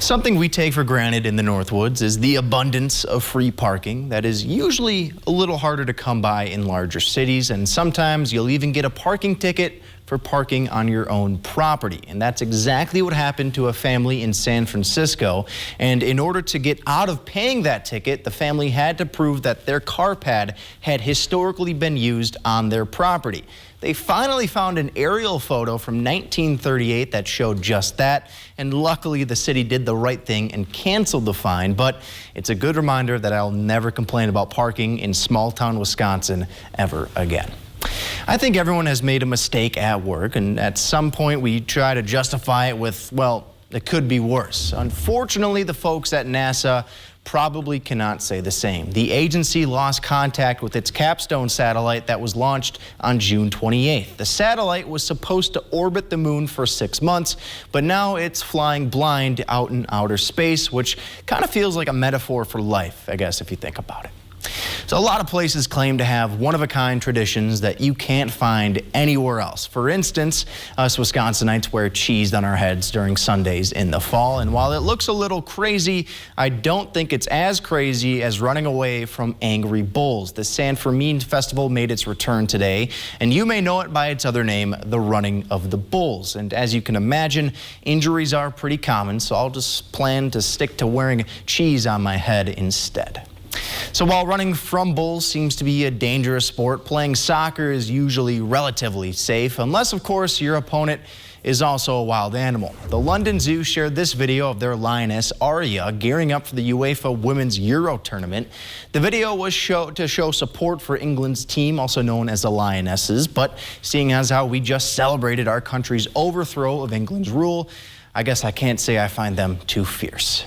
Something we take for granted in the Northwoods is the abundance of free parking that is usually a little harder to come by in larger cities, and sometimes you'll even get a parking ticket for parking on your own property. And that's exactly what happened to a family in San Francisco. And in order to get out of paying that ticket, the family had to prove that their car pad had historically been used on their property. They finally found an aerial photo from 1938 that showed just that, and luckily the city did the right thing and canceled the fine. But it's a good reminder that I'll never complain about parking in small-town Wisconsin ever again. I think everyone has made a mistake at work, and at some point we try to justify it with, well, it could be worse. Unfortunately, the folks at NASA probably cannot say the same. The agency lost contact with its Capstone satellite that was launched on June 28th. The satellite was supposed to orbit the moon for 6 months, but now it's flying blind out in outer space, which kind of feels like a metaphor for life, I guess, if you think about it. So a lot of places claim to have one-of-a-kind traditions that you can't find anywhere else. For instance, us Wisconsinites wear cheese on our heads during Sundays in the fall. And while it looks a little crazy, I don't think it's as crazy as running away from angry bulls. The San Fermin Festival made its return today, and you may know it by its other name, the Running of the Bulls. And as you can imagine, injuries are pretty common, so I'll just plan to stick to wearing cheese on my head instead. So while running from bulls seems to be a dangerous sport, playing soccer is usually relatively safe, unless, of course, your opponent is also a wild animal. The London Zoo shared this video of their lioness, Aria, gearing up for the UEFA Women's Euro tournament. The video was to show support for England's team, also known as the Lionesses, but seeing as how we just celebrated our country's overthrow of England's rule, I guess I can't say I find them too fierce.